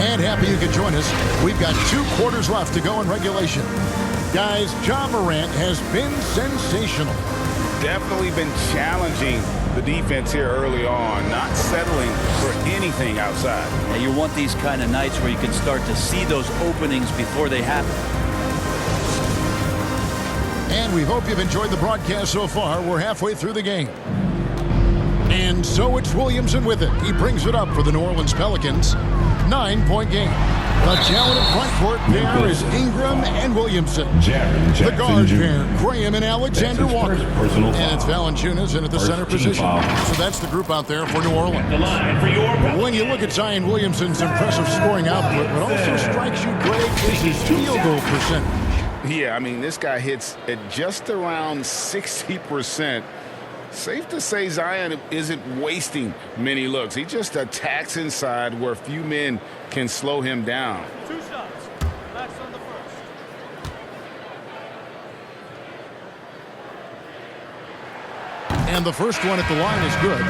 And happy you could join us. We've got 2 quarters left to go in regulation. Guys, Ja Morant has been sensational. Definitely been challenging the defense here early on, not settling for anything outside. And you want these kind of nights where you can start to see those openings before they happen. And we hope you've enjoyed the broadcast so far. We're halfway through the game. And so it's Williamson with it. He brings it up for the New Orleans Pelicans. 9-point game. The talented front court pair is Ingram and Williamson. The guard pair, Graham and Alexander Walker. And it's Valanciunas in at the center position. So that's the group out there for New Orleans. When you look at Zion Williamson's impressive scoring output, what also strikes you, Greg, is his field goal percentage. Yeah, I mean, this guy hits at just around 60%. Safe to say Zion isn't wasting many looks. He just attacks inside where few men can slow him down. 2 shots. Max on the first. And the first one at the line is good.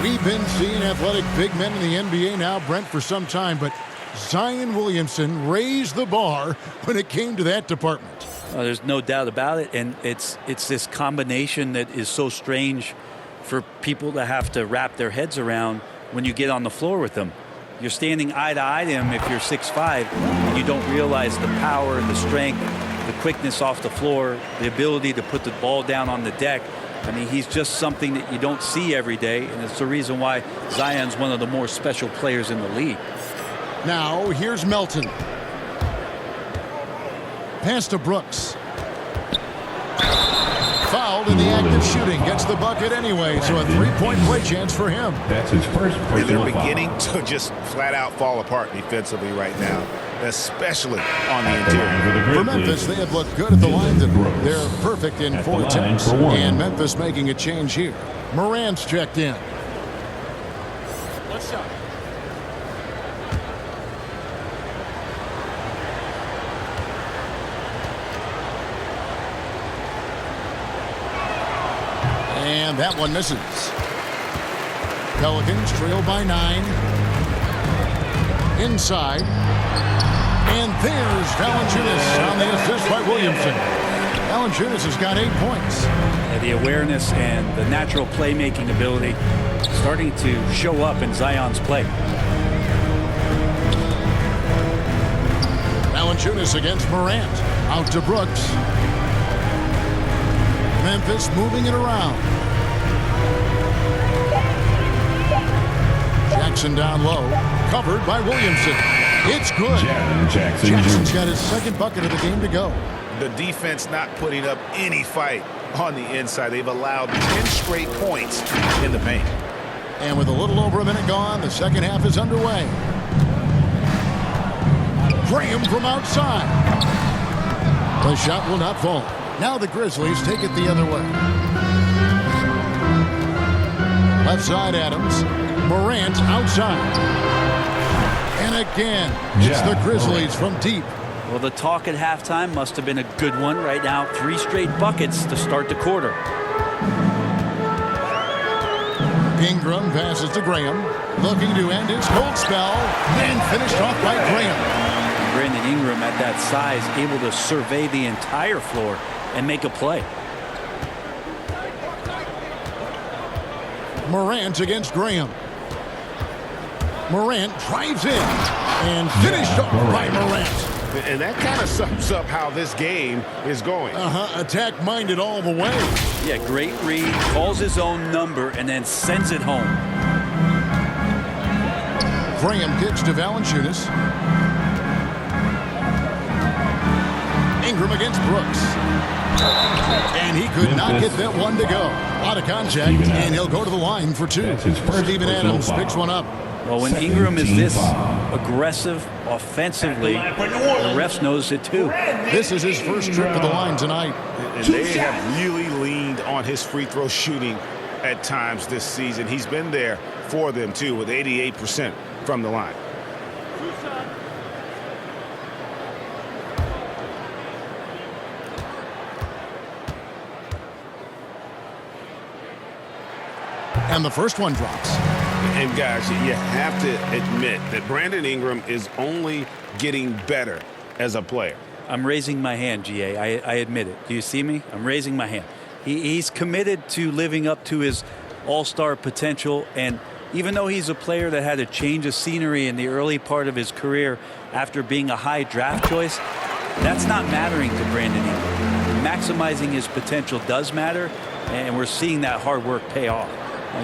We've been seeing athletic big men in the NBA now, Brent, for some time, but Zion Williamson raised the bar when it came to that department. There's no doubt about it, and it's this combination that is so strange for people to have to wrap their heads around when you get on the floor with them. You're standing eye to eye to him if you're 6'5", and you don't realize the power, the strength, the quickness off the floor, the ability to put the ball down on the deck. I mean, he's just something that you don't see every day, and it's the reason why Zion's one of the more special players in the league. Now, here's Melton. Pass to Brooks. Fouled in the act of shooting. Gets the bucket anyway, so a 3-point play chance for him. That's his first personal They're foul. beginning to just flat out fall apart defensively right now, especially on the interior. For Memphis, they have looked good at the line. They're perfect in 4 attempts. And Memphis making a change here. Morant's checked in. One shot. And that one misses. Pelicans trail by 9. Inside. And there's Valanciunas on the assist by Williamson. Valanciunas has got 8 points. The awareness and the natural playmaking ability starting to show up in Zion's play. Valanciunas against Morant. Out to Brooks. Memphis moving it around. Jackson down low. Covered by Williamson. It's good. Jackson's got his 2nd bucket of the game to go. The defense not putting up any fight on the inside. They've allowed 10 straight points in the paint. And with a little over a minute gone, the second half is underway. Graham from outside. The shot will not fall. Now the Grizzlies take it the other way. Left side Adams. Morant outside. And again, it's the Grizzlies from deep. Well, the talk at halftime must have been a good one. Right now, 3 straight buckets to start the quarter. Ingram passes to Graham. Looking to end his cold spell. And finished off by Graham. Brandon Ingram at that size, able to survey the entire floor and make a play. Morant against Graham. Morant drives in and finished off by Morant. And that kind of sums up how this game is going. Attack-minded all the way. Yeah, great read, calls his own number, and then sends it home. Graham kicks to Valanciunas. Ingram against Brooks. And he could not get that one to go. Out of contact, and he'll go to the line for 2. Stephen Adams picks one up. Well, when Ingram is this aggressive offensively, the refs knows it too. This is his first trip to the line tonight. And they have really leaned on his free throw shooting at times this season. He's been there for them too, with 88% from the line. 2 shots. And the first one drops. And guys, you have to admit that Brandon Ingram is only getting better as a player. I'm raising my hand, GA. I admit it. Do you see me? I'm raising my hand. He's committed to living up to his all-star potential, and even though he's a player that had a change of scenery in the early part of his career after being a high draft choice, that's not mattering to Brandon Ingram. Maximizing his potential does matter, and we're seeing that hard work pay off.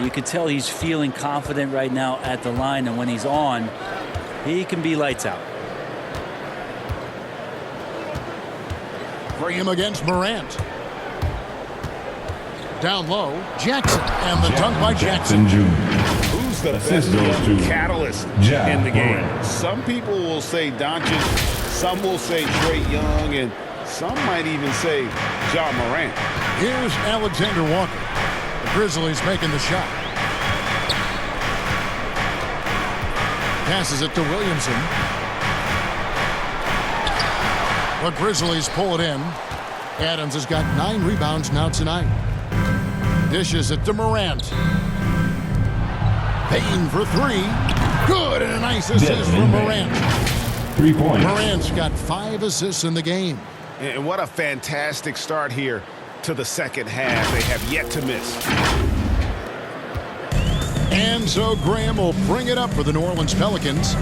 You can tell he's feeling confident right now at the line, and when he's on, he can be lights out. Bring him against Morant. Down low, Jackson, and the dunk by Jackson. Who's the best young catalyst in the game? Morant. Some people will say Doncic, some will say Trae Young, and some might even say Ja Morant. Here's Alexander Walker. The Grizzlies making the shot. Passes it to Williamson. The Grizzlies pull it in. Adams has got 9 rebounds now tonight. Dishes it to Morant. Payne for 3. Good, and a nice assist from Morant. 3 points. Morant's got 5 assists in the game. And what a fantastic start here to the second half. They have yet to miss. And so Graham will bring it up for the New Orleans Pelicans.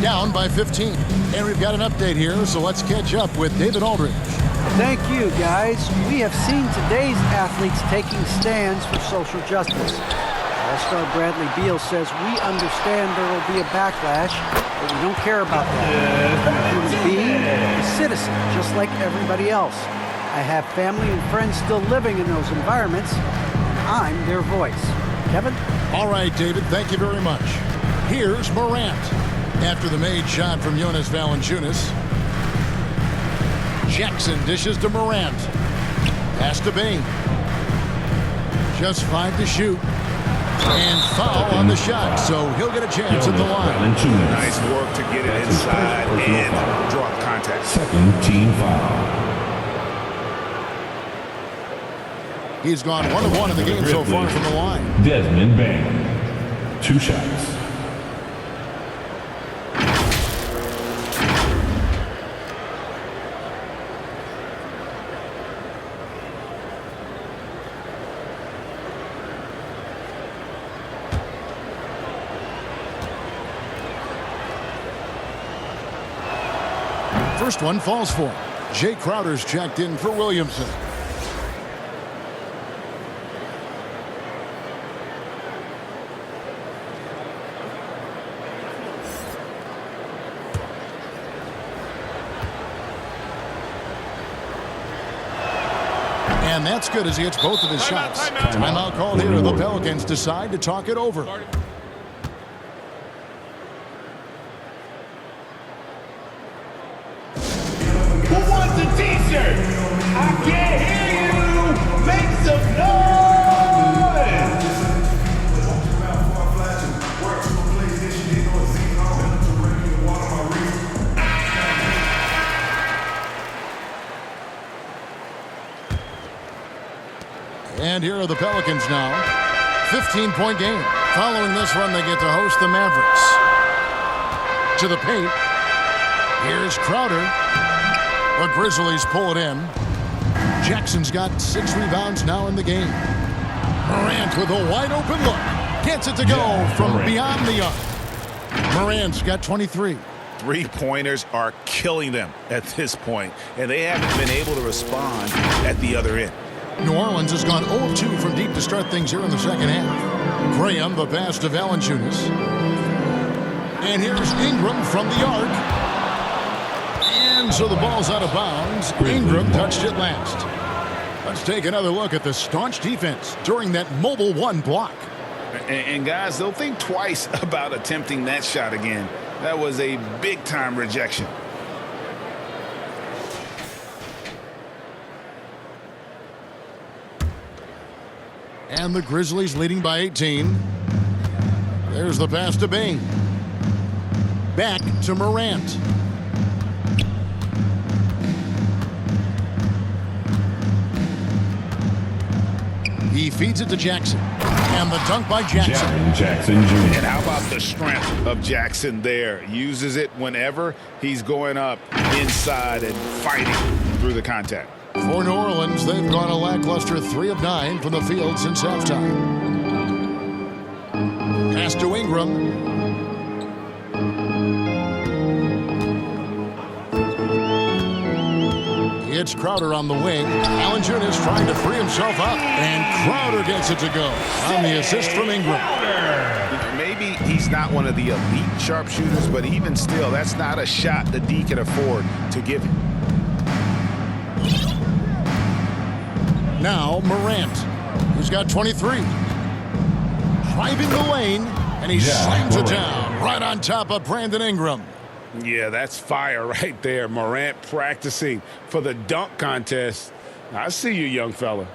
Down by 15. And we've got an update here, so let's catch up with David Aldridge. Thank you, guys. We have seen today's athletes taking stands for social justice. All-Star Bradley Beal says, we understand there will be a backlash, but we don't care about that. Human being, a citizen, just like everybody else. I have family and friends still living in those environments, and I'm their voice. Kevin? All right, David, thank you very much. Here's Morant. After the made shot from Jonas Valanciunas. Jackson dishes to Morant. Pass to Bain. Just 5 to shoot. And foul on the shot, so he'll get a chance at the line. Nice work to get it inside and draw contact. Second team foul. He's gone 1 of 1 in the game so far from the line. Desmond Bain. 2 shots. First one falls for him. Jay Crowder's checked in for Williamson. And that's good as he hits both of his shots. Timeout called here. The Pelicans decide to talk it over. Who wants a t-shirt? I can't hear you. Make some noise. And here are the Pelicans now. 15-point game. Following this run, they get to host the Mavericks. To the paint. Here's Crowder. The Grizzlies pull it in. Jackson's got 6 rebounds now in the game. Morant with a wide open look. Gets it to go from beyond the arc. Morant's got 23. 3-pointers are killing them at this point, and they haven't been able to respond at the other end. New Orleans has gone 0 of 2 from deep to start things here in the second half. Graham, the pass to Valanciunas. And here's Ingram from the arc. And so the ball's out of bounds. Ingram touched it last. Let's take another look at the staunch defense during that mobile 1 block. And guys, they'll think twice about attempting that shot again. That was a big-time rejection. And the Grizzlies leading by 18. There's the pass to Bain. Back to Morant. He feeds it to Jackson. And the dunk by Jackson. Jaren Jackson Jr. And how about the strength of Jackson there? Uses it whenever he's going up inside and fighting through the contact. For New Orleans, they've gone a lackluster 3 of 9 from the field since halftime. Pass to Ingram. It's Crowder on the wing. Valanciunas trying to free himself up. And Crowder gets it to go on the assist from Ingram. Maybe he's not one of the elite sharpshooters, but even still, that's not a shot the D can afford to give him. Now Morant, who's got 23. Driving the lane, and he slams it down right on top of Brandon Ingram. Yeah, that's fire right there. Morant practicing for the dunk contest. I see you, young fella.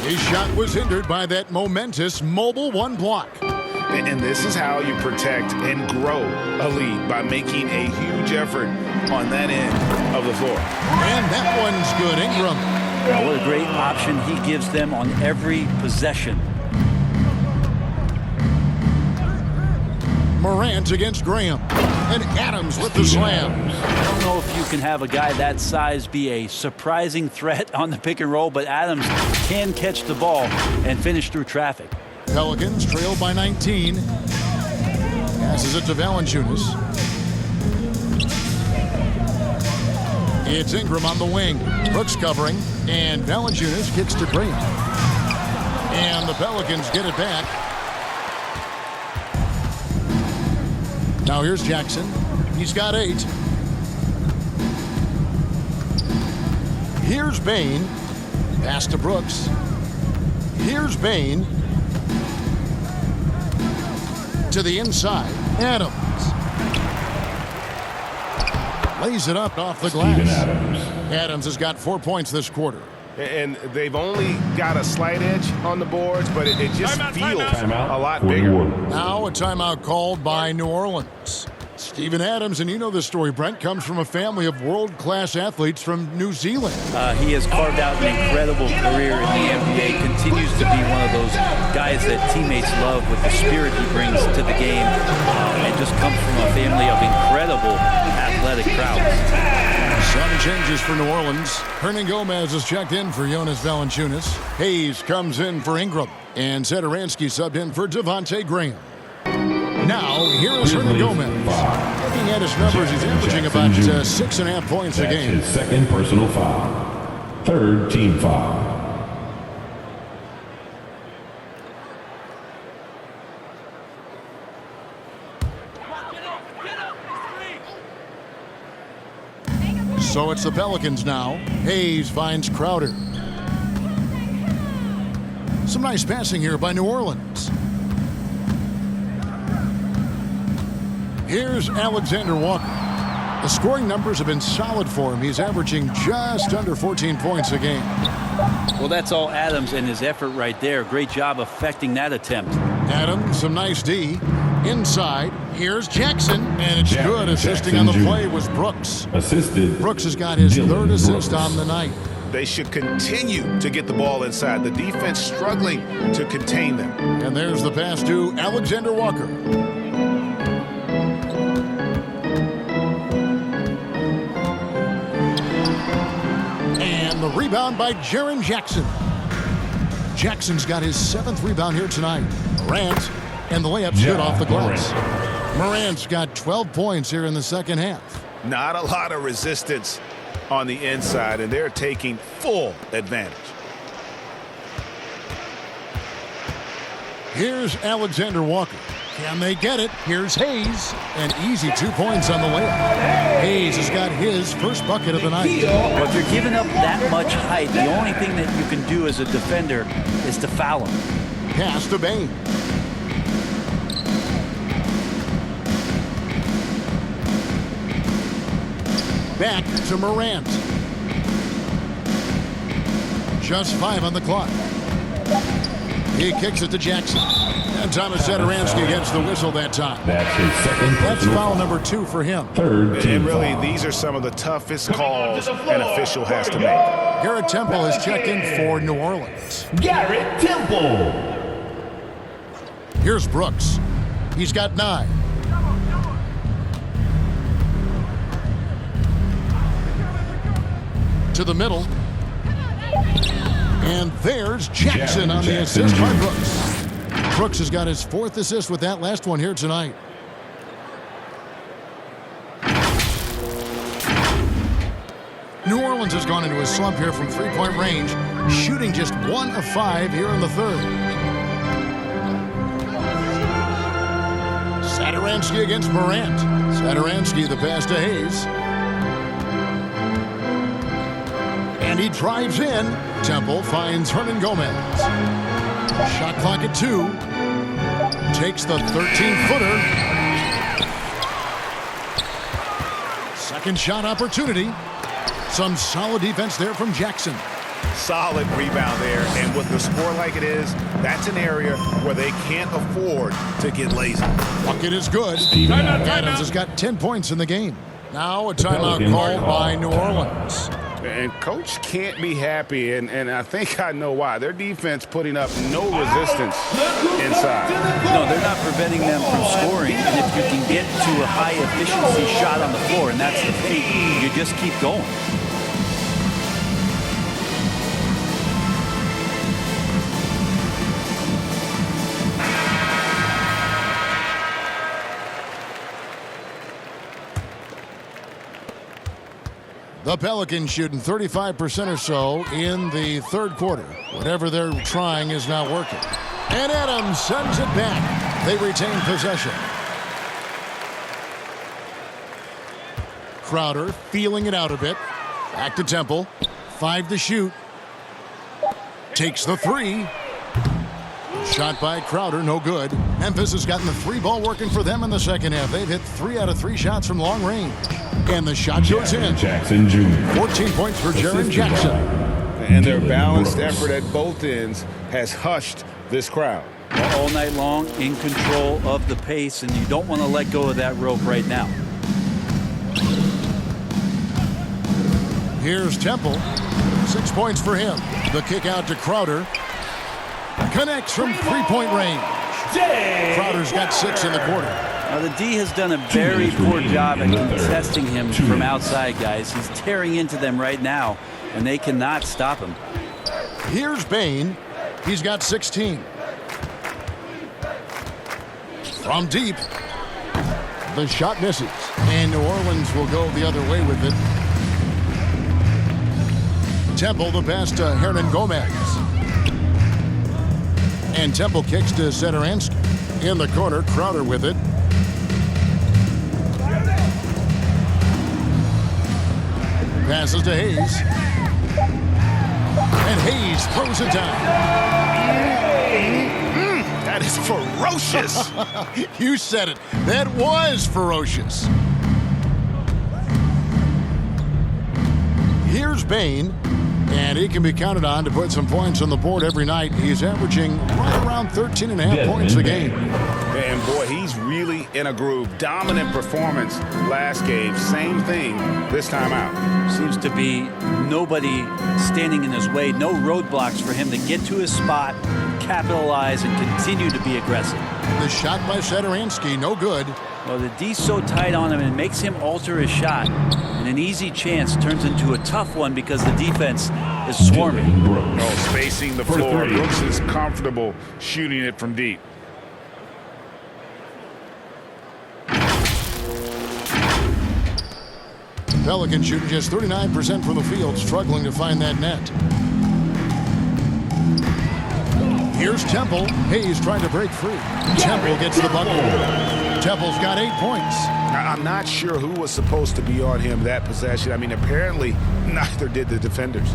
His shot was hindered by that momentous mobile one block. And this is how you protect and grow a lead, by making a huge effort on that end of the floor. And that one's good, Ingram. Now, what a great option he gives them on every possession. Morant against Graham. And Adams with the slam. I don't know if you can have a guy that size be a surprising threat on the pick and roll, but Adams can catch the ball and finish through traffic. Pelicans trail by 19. Passes it to Valanciunas. It's Ingram on the wing. Brooks covering. And Valanciunas kicks to Graham. And the Pelicans get it back. Now here's Jackson. He's got 8. Here's Bain. Pass to Brooks. Here's Bain. To the inside. Adams. Lays it up off the glass. Adams has got 4 points this quarter. And they've only got a slight edge on the boards, but it just feels a lot bigger. Now a timeout called by New Orleans. Steven Adams, and you know this story, Brent, comes from a family of world-class athletes from New Zealand. He has carved out an incredible career in the NBA, continues to be one of those guys that teammates love with the spirit he brings to the game, and just comes from a family of incredible athletic prowess. Some changes for New Orleans. Hernan Gomez is checked in for Jonas Valanciunas. Hayes comes in for Ingram. And Satoransky subbed in for Devontae Graham. Now, here is Hernan Gomez. Looking at his numbers, he's averaging about 6.5 points a game. His second personal foul. Third team foul. So it's the Pelicans now. Hayes finds Crowder. Some nice passing here by New Orleans. Here's Alexander Walker. The scoring numbers have been solid for him. He's averaging just under 14 points a game. Well, that's all Adams and his effort right there. Great job affecting that attempt. Adams, some nice D. Inside, here's Jackson, and it's good. Assisting on the play was Brooks. Assisted. Brooks has got his third assist on the night. They should continue to get the ball inside. The defense struggling to contain them. And there's the pass to Alexander Walker. And the rebound by Jaren Jackson. Jackson's got his 7th rebound here tonight. Morant. And the layup's good off the glass. Morant's got 12 points here in the second half. Not a lot of resistance on the inside, and they're taking full advantage. Here's Alexander Walker. Can they get it? Here's Hayes. An easy 2 points on the layup. Hayes has got his first bucket of the night. Well, if you're giving up that much height, the only thing that you can do as a defender is to foul him. Pass to Bain. Back to Morant. Just 5 on the clock. He kicks it to Jackson. And Thomas Satoransky gets the whistle that time. That's his second. That's foul number 2 for him. Third team And really, foul. these are some of the toughest calls an official has to make. Garrett Temple has checked in for New Orleans. Garrett Temple. Here's Brooks. He's got 9. To the middle. And there's Jackson on the assist by Brooks. Brooks has got his 4th assist with that last one here tonight. New Orleans has gone into a slump here from three-point range, shooting just 1 of 5 here in the third. Satoransky against Morant. Satoransky the pass to Hayes. And he drives in. Temple finds Hernan Gomez. Shot clock at 2. Takes the 13-footer. Second shot opportunity. Some solid defense there from Jackson. Solid rebound there, and with the score like it is, that's an area where they can't afford to get lazy. Bucket is good. Adams has got 10 points in the game. Now a timeout called by New Orleans. And coach can't be happy, and I think I know why. Their defense putting up no resistance inside. No, they're not preventing them from scoring. And if you can get to a high-efficiency shot on the floor, and that's the thing, you just keep going. The Pelicans shooting 35% or so in the third quarter. Whatever they're trying is not working. And Adams sends it back. They retain possession. Crowder feeling it out a bit. Back to Temple. 5 to shoot. Takes the 3. Shot by Crowder, no good. Memphis has gotten the 3 ball working for them in the second half. They've hit 3 out of 3 shots from long range. And the shot goes in. Jackson Jr. 14 points for Jaren Jackson. And their balanced effort at both ends has hushed this crowd. All night long, in control of the pace, and you don't want to let go of that rope right now. Here's Temple. 6 points for him. The kick out to Crowder. Connects from 3-point range. Crowder's got 6 in the quarter. Now, the D has done a very poor job at contesting him from outside, guys. He's tearing into them right now, and they cannot stop him. Here's Bane. He's got 16. From deep. The shot misses. And New Orleans will go the other way with it. Temple the pass to Hernan Gomez. And Temple kicks to Satoransky. In the corner, Crowder with it. Passes to Hayes. And Hayes throws it down. That is ferocious. You said it. That was ferocious. Here's Bane. And he can be counted on to put some points on the board every night. He's averaging right around 13.5 points a game. And boy, he's really in a groove. Dominant performance last game. Same thing this time out. Seems to be nobody standing in his way. No roadblocks for him to get to his spot, capitalize, and continue to be aggressive. The shot by Satoransky, no good. Well, the D's so tight on him, and it makes him alter his shot. And an easy chance turns into a tough one because the defense is swarming. Oh, spacing the floor. Brooks is comfortable shooting it from deep. Pelicans shooting just 39% from the field, struggling to find that net. Here's Temple. Hayes trying to break free. Temple gets the bucket. Temple's got 8 points. I'm not sure who was supposed to be on him that possession. I mean, apparently neither did the defenders.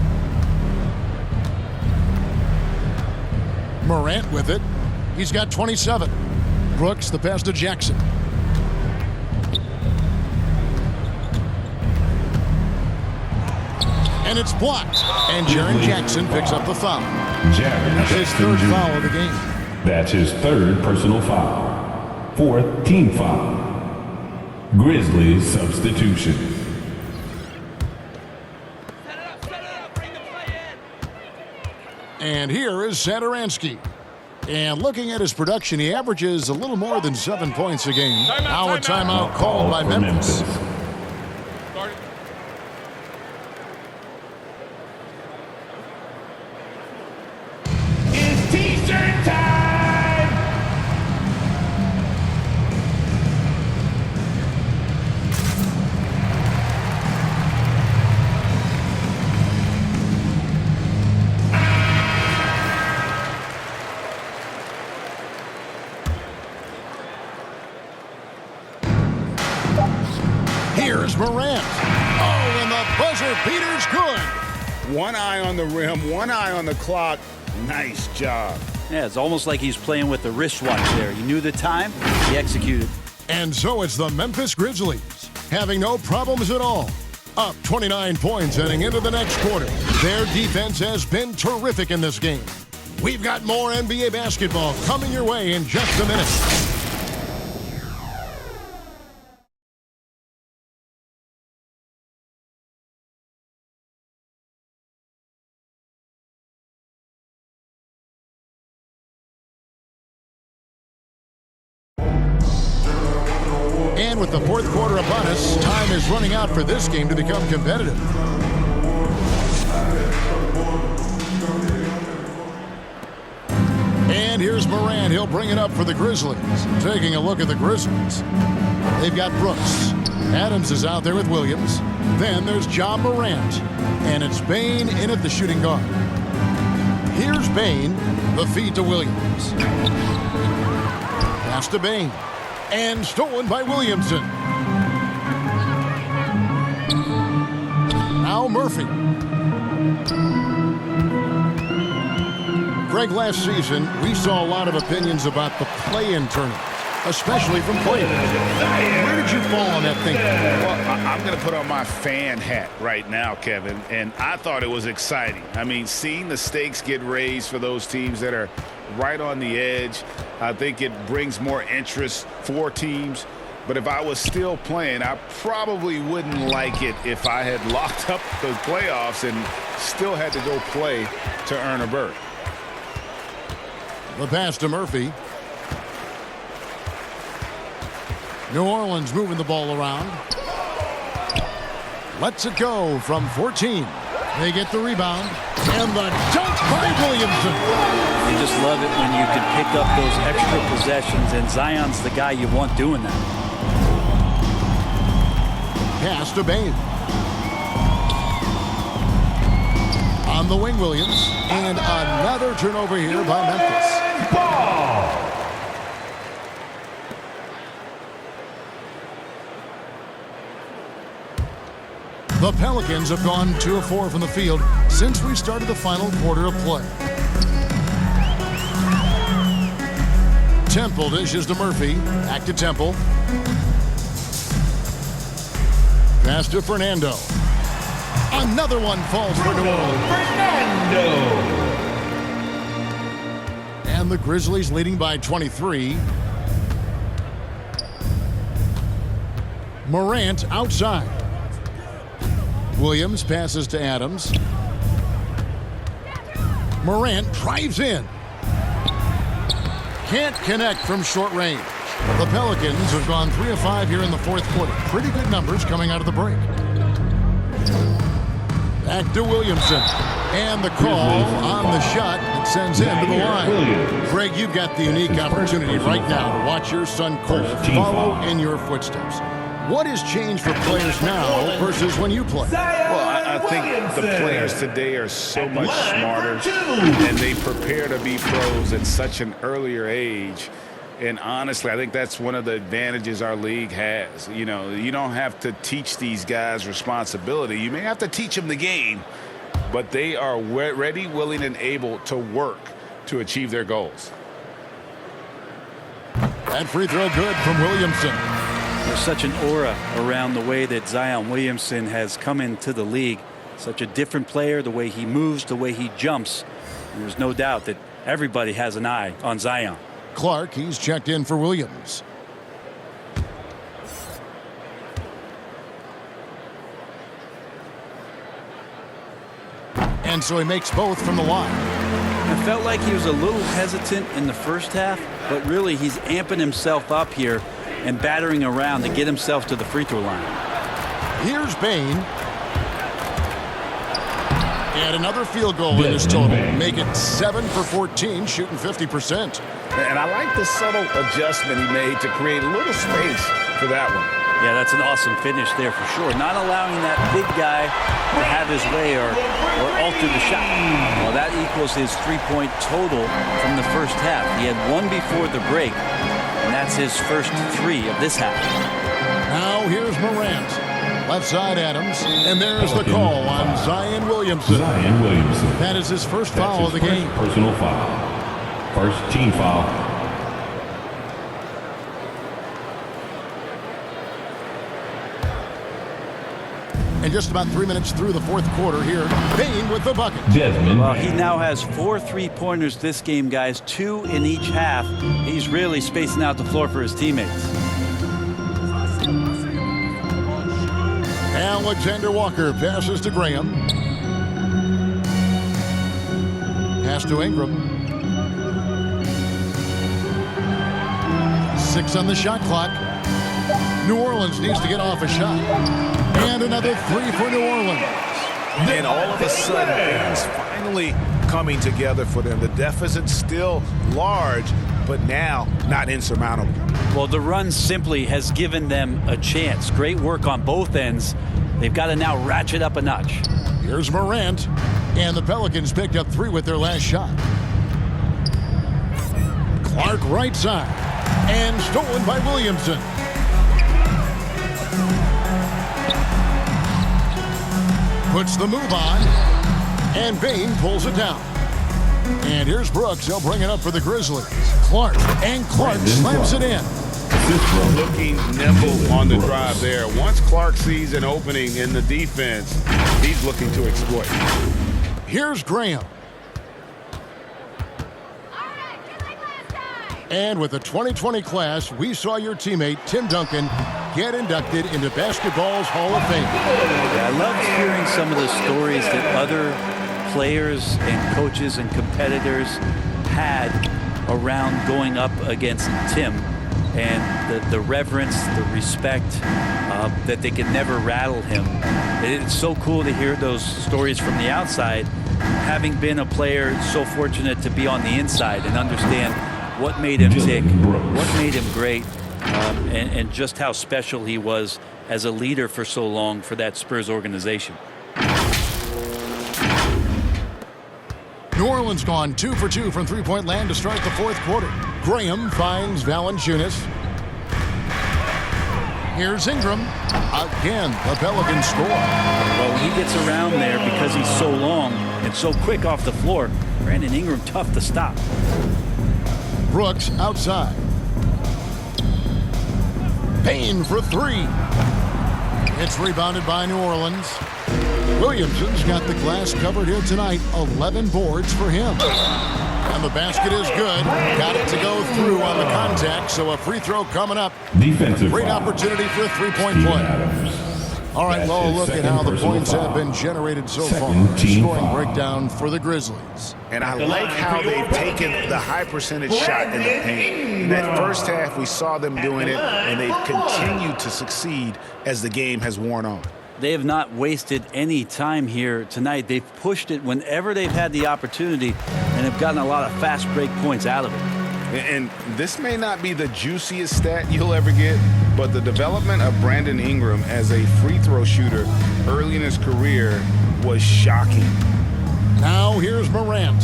Morant with it. He's got 27. Brooks the pass to Jackson. And it's blocked. And Jaren Jackson picks up the foul. That's his third foul of the game. That's his third personal foul. 4th team foul. Grizzlies substitution. And here is Satoransky. And looking at his production, he averages a little more than 7 points a game. Now a timeout called by Memphis. It's T-shirt time! Here's Morant. Oh, and the buzzer beater's good. One eye on the rim, one eye on the clock. Nice job. Yeah, it's almost like he's playing with the wristwatch there. He knew the time, he executed. And so it's the Memphis Grizzlies, having no problems at all. Up 29 points heading into the next quarter. Their defense has been terrific in this game. We've got more NBA basketball coming your way in just a minute. And with the fourth quarter upon us, time is running out for this game to become competitive. And here's Morant. He'll bring it up for the Grizzlies. Taking a look at the Grizzlies. They've got Brooks. Adams is out there with Williams. Then there's John Morant. And it's Bane in at the shooting guard. Here's Bane. The feed to Williams. Pass to Bane. And stolen by Williamson. Now Murphy. Greg, last season, we saw a lot of opinions about the play-in tournament, especially from players. Where did you fall on that thinking? Well, I'm going to put on my fan hat right now, Kevin, and I thought it was exciting. I mean, seeing the stakes get raised for those teams that are right on the edge, I think it brings more interest for teams. But if I was still playing, I probably wouldn't like it if I had locked up those playoffs and still had to go play to earn a berth. The pass to Murphy. New Orleans moving the ball around. Lets it go from 14. They get the rebound. And the dunk by Williamson. You just love it when you can pick up those extra possessions, and Zion's the guy you want doing that. Pass to Bane. On the wing, Williams. And another turnover here by Memphis. Ball! The Pelicans have gone 2 of 4 from the field since we started the final quarter of play. Temple dishes to Murphy. Back to Temple. Pass to Fernando. Another one falls for New Orleans. Fernando! And the Grizzlies leading by 23. Morant outside. Williams passes to Adams. Morant drives in. Can't connect from short range. The Pelicans have gone 3 of 5 here in the fourth quarter. Pretty good numbers coming out of the break. Back to Williamson. And the call on the shot that sends him to the line. Greg, you've got the unique opportunity right now to watch your son Cole follow in your footsteps. What has changed for players now versus when you played? Well, I think the players today are so much smarter, and they prepare to be pros at such an earlier age. And honestly, I think that's one of the advantages our league has. You know, you don't have to teach these guys responsibility. You may have to teach them the game, but they are ready, willing, and able to work to achieve their goals. That free throw good from Williamson. There's such an aura around the way that Zion Williamson has come into the league. Such a different player, the way he moves, the way he jumps. And there's no doubt that everybody has an eye on Zion. Clark, he's checked in for Williams. And so he makes both from the line. felt like he was a little hesitant in the first half, but really he's amping himself up here and battering around to get himself to the free throw line. Here's Bain. And another field goal in his total. Make it 7 for 14, shooting 50%. And I like the subtle adjustment he made to create a little space for that one. Yeah, that's an awesome finish there for sure. Not allowing that big guy to have his way or alter the shot. Well, that equals his three-point total from the first half. He had one before the break, and that's his first three of this half. Now here's Morant. Left side Adams, and there's the call on Zion Williamson. Zion Williamson. That is his first foul of the game. Personal foul. First team foul. And just about 3 minutes through the fourth quarter here, Bain with the bucket. Desmond. Well, he now has 4 three-pointers this game, guys, 2 in each half. He's really spacing out the floor for his teammates. Alexander Walker passes to Graham. Pass to Ingram. 6 on the shot clock. New Orleans needs to get off a shot. And another 3 for New Orleans. And all of a sudden, things finally coming together for them. The deficit's still large, but now not insurmountable. Well, the run simply has given them a chance. Great work on both ends. They've got to now ratchet up a notch. Here's Morant. And the Pelicans picked up 3 with their last shot. Clark right side. And stolen by Williamson. Puts the move on. And Bain pulls it down. And here's Brooks. He'll bring it up for the Grizzlies. Clark. And Clark slams it in. Looking nimble on the drive there. Once Clark sees an opening in the defense, he's looking to exploit. Here's Graham. And with the 2020 class, we saw your teammate, Tim Duncan, get inducted into basketball's Hall of Fame. I loved hearing some of the stories that other players and coaches and competitors had around going up against Tim. And the reverence, the respect, that they could never rattle him. It's so cool to hear those stories from the outside, having been a player so fortunate to be on the inside and understand what made him tick, what made him great, and just how special he was as a leader for so long for that Spurs organization. New Orleans gone 2 for 2 from three-point land to start the fourth quarter. Graham finds Valanciunas. Here's Ingram. Again, the Pelicans score. Well, when he gets around there because he's so long and so quick off the floor, Brandon Ingram tough to stop. Brooks outside. Bain for 3. It's rebounded by New Orleans. Williamson's got the glass covered here tonight. 11 boards for him. And the basket is good. Got it to go through on the contact, so a free throw coming up. Defensive Great foul. opportunity for a three-point play. Adams. All right, That's well, his look at second how the personal points foul. have been generated so Second far. team Scoring foul. breakdown for the Grizzlies. And I like how they've taken the high percentage shot in the paint. In that first half, we saw them doing it, and they've continued to succeed as the game has worn on. They have not wasted any time here tonight. They've pushed it whenever they've had the opportunity and have gotten a lot of fast break points out of it. And this may not be the juiciest stat you'll ever get, but the development of Brandon Ingram as a free throw shooter early in his career was shocking. Now here's Morant.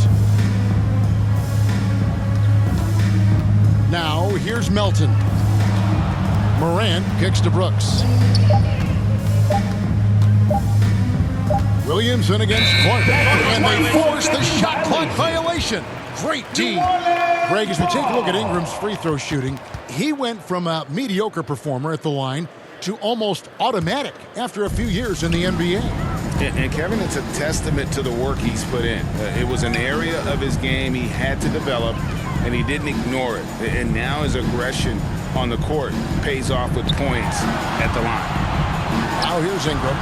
Now here's Melton. Morant kicks to Brooks. Williamson against Clark. And they force the shot clock violation. Great D. Greg, as we take a look at Ingram's free throw shooting, he went from a mediocre performer at the line to almost automatic after a few years in the NBA. And Kevin, it's a testament to the work he's put in. It was an area of his game he had to develop, and he didn't ignore it. And now his aggression on the court pays off with points at the line. Now here's Ingram.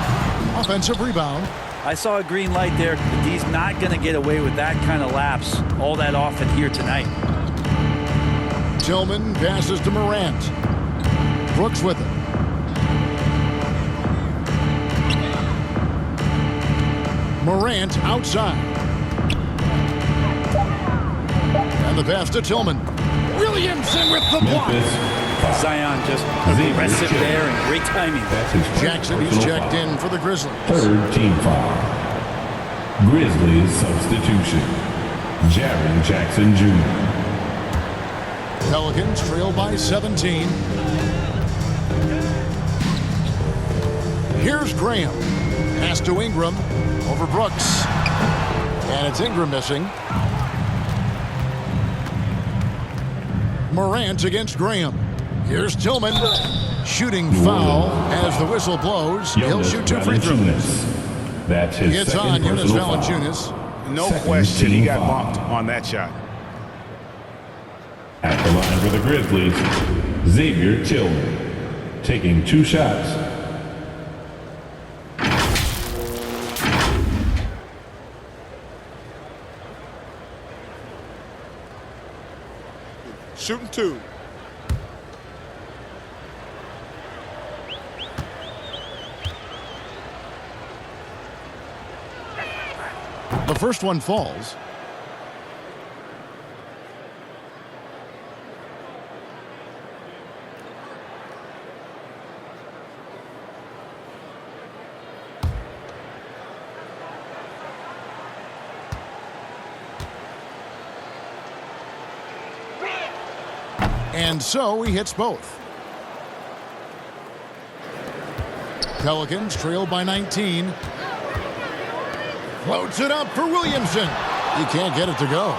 Offensive rebound. I saw a green light there. He's not going to get away with that kind of lapse all that often here tonight. Tillman passes to Morant. Brooks with it. Morant outside. And the pass to Tillman. Williamson with the block. Zion just aggressive there and great timing. Jackson is checked in for the Grizzlies. Third team foul. Grizzlies substitution. Jaren Jackson Jr. Pelicans trail by 17. Here's Graham. Pass to Ingram over Brooks. And it's Ingram missing. Morant against Graham. Here's Tillman. Shooting foul as the whistle blows. He'll shoot 2 free throws. That's his It's second on Jonas personal foul. Valanciunas. No Second question, he team got foul. bumped on that shot. At the line for the Grizzlies, Xavier Tillman, taking 2 shots. Shooting 2. The first one falls. And so he hits both. Pelicans trail by 19. Floats it up for Williamson. He can't get it to go.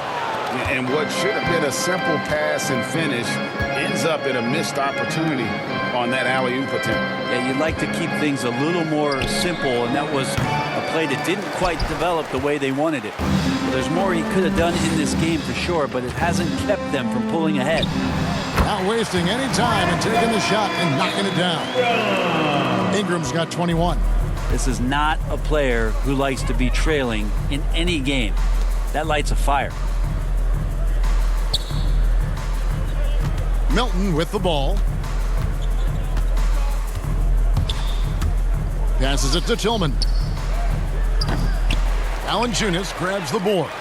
And what should have been a simple pass and finish ends up in a missed opportunity on that alley-oop attempt. Yeah, you'd like to keep things a little more simple, and that was a play that didn't quite develop the way they wanted it. There's more he could have done in this game for sure, but it hasn't kept them from pulling ahead. Not wasting any time and taking the shot and knocking it down. Ingram's got 21. This is not a player who likes to be trailing in any game. That lights a fire. Milton with the ball. Passes it to Tillman. Valanciunas grabs the board.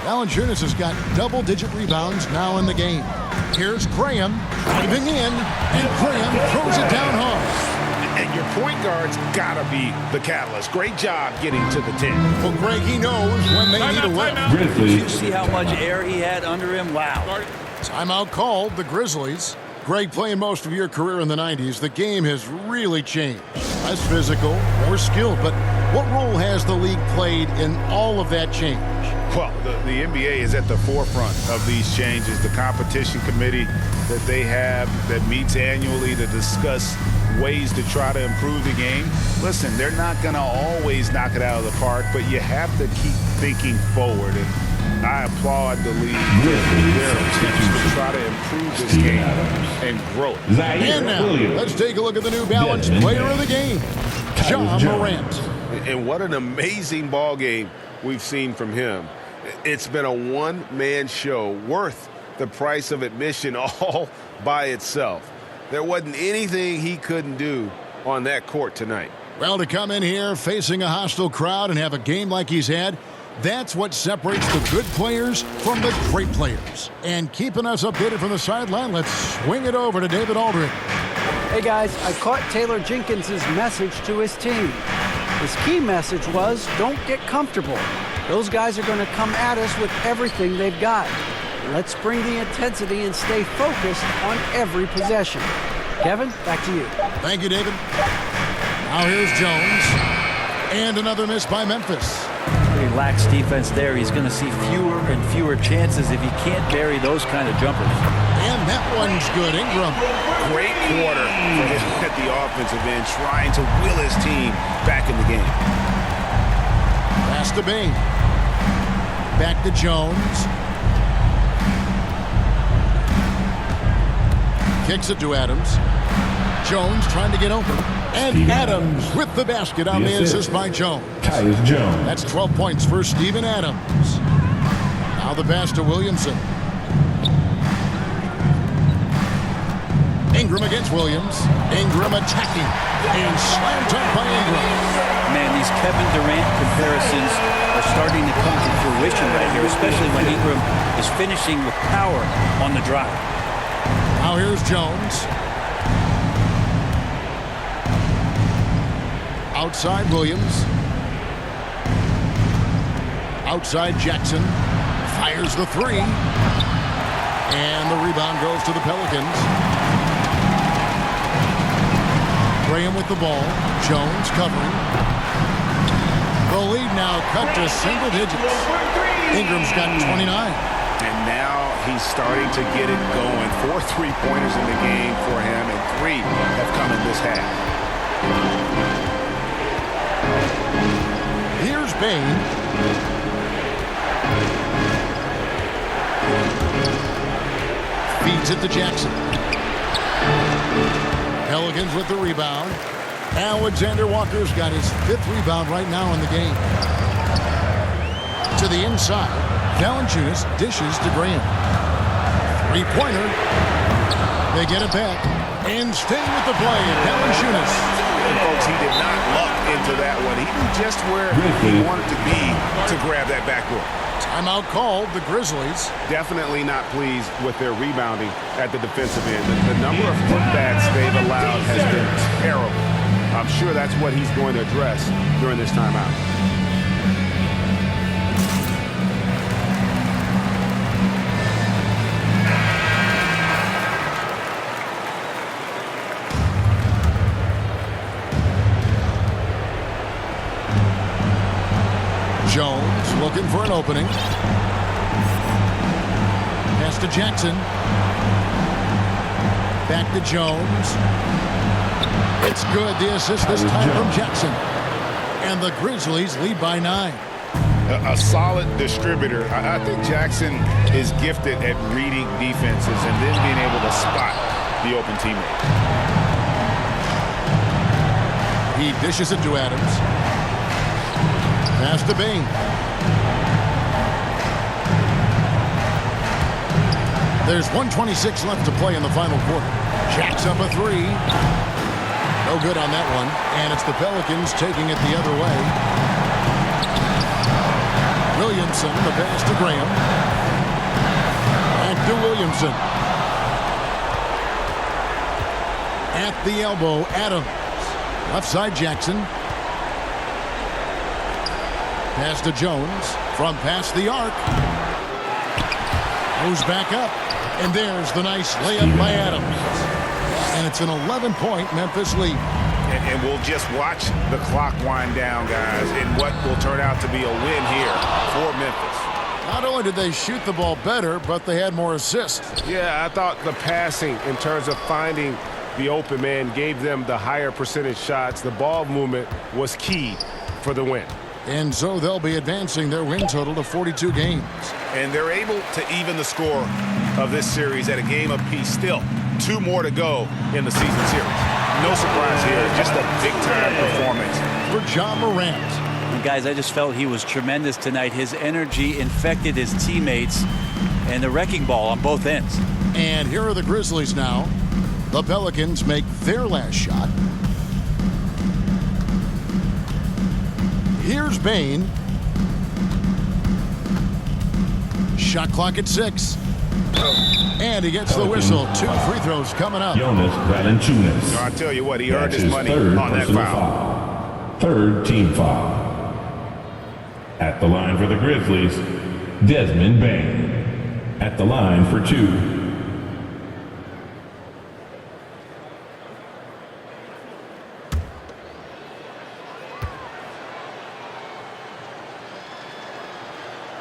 Valanciunas has got double-digit rebounds now in the game. Here's Graham driving in, and Graham throws it down hard. And your point guard's got to be the catalyst. Great job getting to the 10. Well, Greg, he knows when they need a lift. Did you Grizzlies. see how much air he had under him? Wow. Timeout called, the Grizzlies. Greg, playing most of your career in the 90s, the game has really changed. Less physical, more skilled, but what role has the league played in all of that change? Well, the NBA is at the forefront of these changes. The competition committee that they have that meets annually to discuss ways to try to improve the game. Listen, they're not going to always knock it out of the park, but you have to keep thinking forward. And I applaud the league for their attempts to try to improve this game and grow it. And now, let's take a look at the New Balance player of the game, Ja Morant. And what an amazing ball game we've seen from him. It's been a one-man show worth the price of admission all by itself. There wasn't anything he couldn't do on that court tonight. Well, to come in here facing a hostile crowd and have a game like he's had, that's what separates the good players from the great players. And keeping us updated from the sideline, let's swing it over to David Aldridge. Hey guys, I caught Taylor Jenkins' message to his team. His key message was, don't get comfortable. Those guys are going to come at us with everything they've got. Let's bring the intensity and stay focused on every possession. Kevin, back to you. Thank you, David. Now here's Jones. And another miss by Memphis. Relaxed defense there. He's going to see fewer and fewer chances if he can't bury those kind of jumpers. And that one's good. Ingram. Great quarter for him at the offensive end, trying to will his team back in the game. Pass to Bain. Back to Jones. Kicks it to Adams. Jones trying to get open. And Steven Adams with the basket on the assist by Jones. Tyus Jones. That's 12 points for Steven Adams. Now the pass to Williamson. Ingram against Williams. Ingram attacking. And slammed up by Ingram. Man, these Kevin Durant comparisons are starting to come to fruition right here, especially when Ingram is finishing with power on the drive. Now here's Jones. Outside Williams. Outside Jackson. Fires the three. And the rebound goes to the Pelicans. Graham with the ball. Jones covering. The lead now cut to single digits. Ingram's got 29. And now he's starting to get it going. 4 3-pointers in the game for him, and 3 have come in this half. Here's Bain. Feeds it to Jackson. Pelicans with the rebound. Alexander Walker's got his 5th rebound right now in the game. To the inside. Valanciunas dishes to Graham. 3-pointer. They get it back. And staying with the play, Valanciunas. And folks, he did not luck into that one. He knew just where he wanted to be to grab that backboard. Timeout called, the Grizzlies. Definitely not pleased with their rebounding at the defensive end. The number of putbacks they've allowed has been terrible. I'm sure that's what he's going to address during this timeout. Jones looking for an opening. Pass to Jackson. Back to Jones. It's good. The assist this time from Jackson. And the Grizzlies lead by 9. A solid distributor. I think Jackson is gifted at reading defenses and then being able to spot the open teammate. He dishes it to Adams. Pass to Bain. There's 1:26 left to play in the final quarter. Jacks up a 3. No good on that one. And it's the Pelicans taking it the other way. Williamson, the pass to Graham. Back to Williamson. At the elbow, Adams. Left side, Jackson. Pass to Jones from past the arc. Goes back up. And there's the nice layup by Adams. And it's an 11-point Memphis lead. And we'll just watch the clock wind down, guys, in what will turn out to be a win here for Memphis. Not only did they shoot the ball better, but they had more assists. Yeah, I thought the passing in terms of finding the open man gave them the higher percentage shots. The ball movement was key for the win. And so they'll be advancing their win total to 42 games. And they're able to even the score of this series at a game apiece. Still, 2 more to go in the season series. No surprise here, just a big-time performance for Ja Morant. And guys, I just felt he was tremendous tonight. His energy infected his teammates, and the wrecking ball on both ends. And here are the Grizzlies now. The Pelicans make their last shot. Here's Bain. Shot clock at 6. And he gets the whistle. 2 free throws coming up. Jonas Valanciunas. I tell you what, he earned That's his money third on that personal foul. 3rd team foul. At the line for the Grizzlies, Desmond Bain. At the line for 2.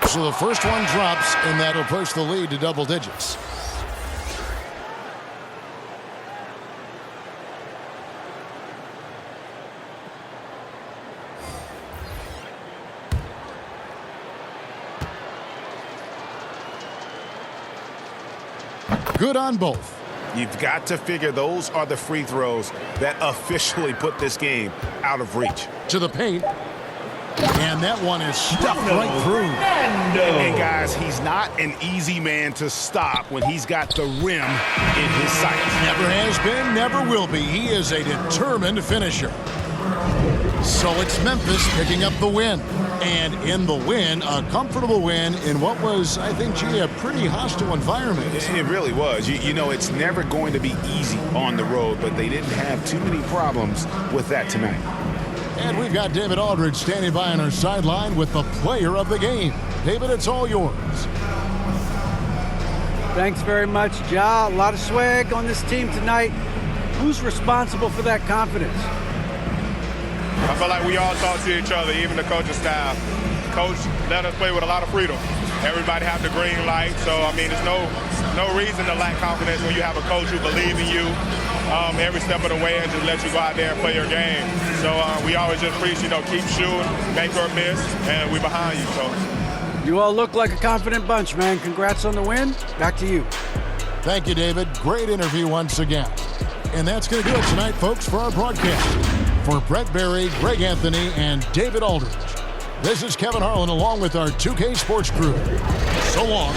So the first one drops, and that'll push the lead to double digits. Good on both. You've got to figure those are the free throws that officially put this game out of reach. To the paint. And that one is stuffed right through. And guys, he's not an easy man to stop when he's got the rim in his sights. Never has been, never will be. He is a determined finisher. So it's Memphis picking up the win. And in the win, a comfortable win in what was, I think, gee, a pretty hostile environment. It really was. You know, it's never going to be easy on the road, but they didn't have too many problems with that tonight. And we've got David Aldridge standing by on our sideline with the player of the game. David, it's all yours. Thanks very much, Ja. A lot of swag on this team tonight. Who's responsible for that confidence? I feel like we all talk to each other, even the coaching staff. Coach let us play with a lot of freedom. Everybody have the green light, so I mean, there's no reason to lack confidence when you have a coach who believes in you every step of the way and just let you go out there and play your game. So we always just preach, you know, keep shooting, make or miss, and we're behind you, coach. You all look like a confident bunch, man. Congrats on the win. Back to you. Thank you, David. Great interview once again. And that's going to do it tonight, folks, for our broadcast. For Brett Berry, Greg Anthony, and David Aldridge, this is Kevin Harlan along with our 2K Sports crew. So long.